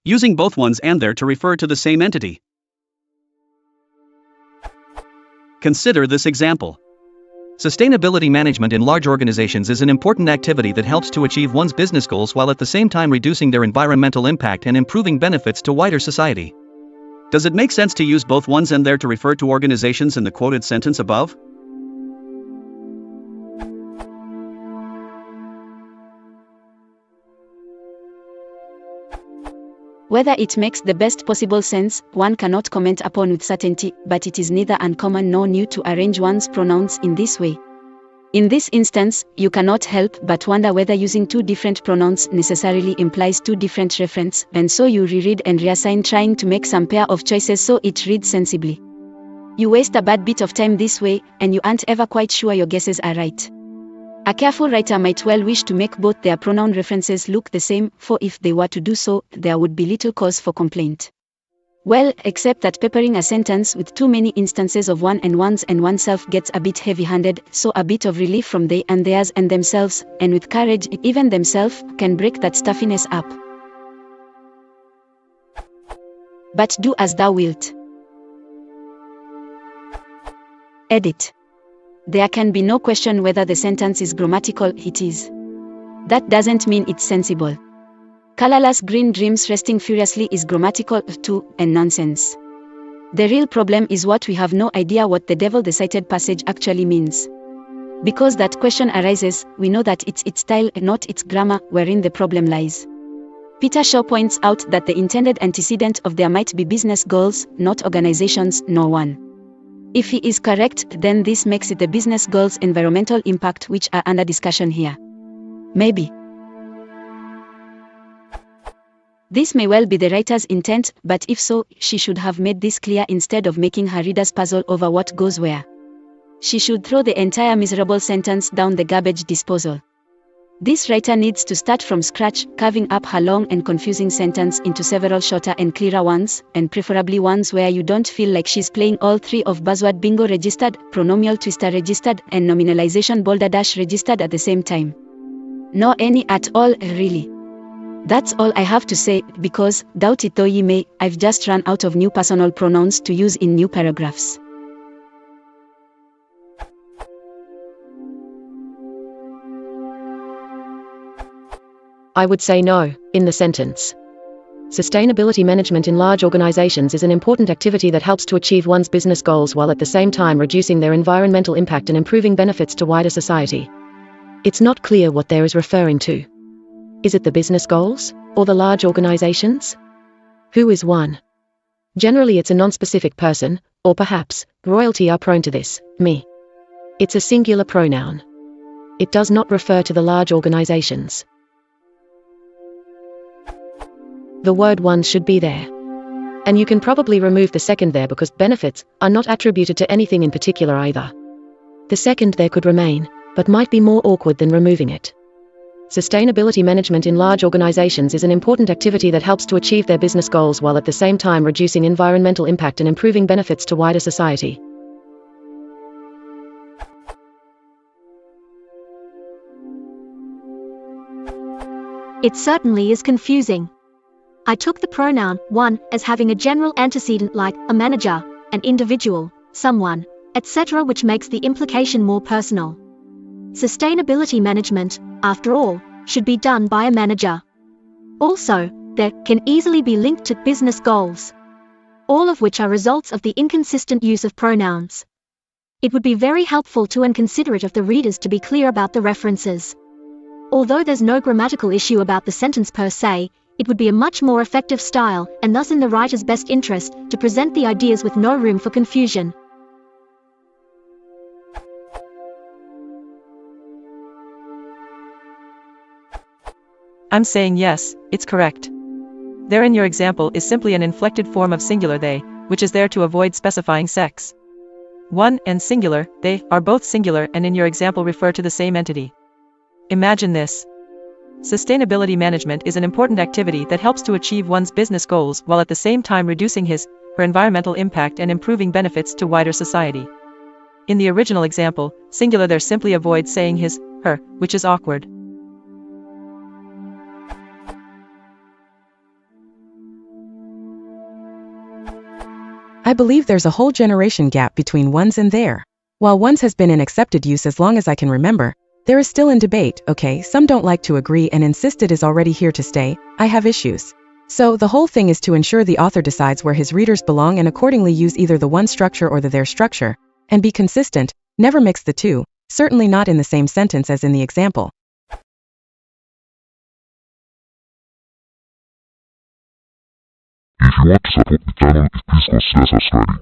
using both ones and their to refer to the same entity. Consider this example. Sustainability management in large organizations is an important activity that helps to achieve one's business goals while at the same time reducing their environmental impact and improving benefits to wider society. Does it make sense to use both ones and their to refer to organizations in the quoted sentence above? Whether it makes the best possible sense, one cannot comment upon with certainty, but it is neither uncommon nor new to arrange one's pronouns in this way. In this instance, you cannot help but wonder whether using two different pronouns necessarily implies two different referents, and so you reread and reassign trying to make some pair of choices so it reads sensibly. You waste a bad bit of time this way, and you aren't ever quite sure your guesses are right. A careful writer might well wish to make both their pronoun references look the same, for if they were to do so, there would be little cause for complaint. Well, except that peppering a sentence with too many instances of one and one's and oneself gets a bit heavy-handed, so a bit of relief from they and theirs and themselves, and with courage, even themselves, can break that stuffiness up. But do as thou wilt. Edit. There can be no question whether the sentence is grammatical, it is. That doesn't mean it's sensible. Colorless green dreams resting furiously is grammatical, too, and nonsense. The real problem is what we have no idea what the devil the cited passage actually means. Because that question arises, we know that it's its style, not its grammar, wherein the problem lies. Peter Shaw points out that the intended antecedent of there might be business goals, not organizations, nor one. If he is correct, then this makes it the business goals' environmental impact which are under discussion here. Maybe. This may well be the writer's intent, but if so, she should have made this clear instead of making her readers puzzle over what goes where. She should throw the entire miserable sentence down the garbage disposal. This writer needs to start from scratch, carving up her long and confusing sentence into several shorter and clearer ones, and preferably ones where you don't feel like she's playing all three of buzzword bingo registered, pronomial twister registered, and nominalization boulder dash registered at the same time. Nor any at all, really. That's all I have to say, because, doubt it though ye may, I've just run out of new personal pronouns to use in new paragraphs. I would say no, in the sentence. Sustainability management in large organizations is an important activity that helps to achieve one's business goals while at the same time reducing their environmental impact and improving benefits to wider society. It's not clear what there is referring to. Is it the business goals, or the large organizations? Who is one? Generally it's a non-specific person, or perhaps, royalty are prone to this, me. It's a singular pronoun. It does not refer to the large organizations. The word one should be there. And you can probably remove the second there because benefits are not attributed to anything in particular either. The second there could remain, but might be more awkward than removing it. Sustainability management in large organizations is an important activity that helps to achieve their business goals while at the same time reducing environmental impact and improving benefits to wider society. It certainly is confusing. I took the pronoun one as having a general antecedent like a manager, an individual, someone, etc., which makes the implication more personal. Sustainability management, after all, should be done by a manager. Also, there can easily be linked to business goals, all of which are results of the inconsistent use of pronouns. It would be very helpful to and considerate of the readers to be clear about the references. Although there's no grammatical issue about the sentence per se, it would be a much more effective style, and thus in the writer's best interest, to present the ideas with no room for confusion. I'm saying yes, it's correct. There in your example is simply an inflected form of singular they, which is there to avoid specifying sex. One and singular, they, are both singular and in your example refer to the same entity. Imagine this. Sustainability management is an important activity that helps to achieve one's business goals while at the same time reducing her environmental impact and improving benefits to wider society. In the original example, singular there simply avoids saying her, which is awkward. I believe there's a whole generation gap between ones and there. While ones has been in accepted use as long as I can remember, there is still in debate, okay, some don't like to agree and insist it is already here to stay. I have issues. So the whole thing is to ensure the author decides where his readers belong and accordingly use either the one structure or the their structure, and be consistent, never mix the two, certainly not in the same sentence as in the example. If you want to support the channel, please consider subscribing.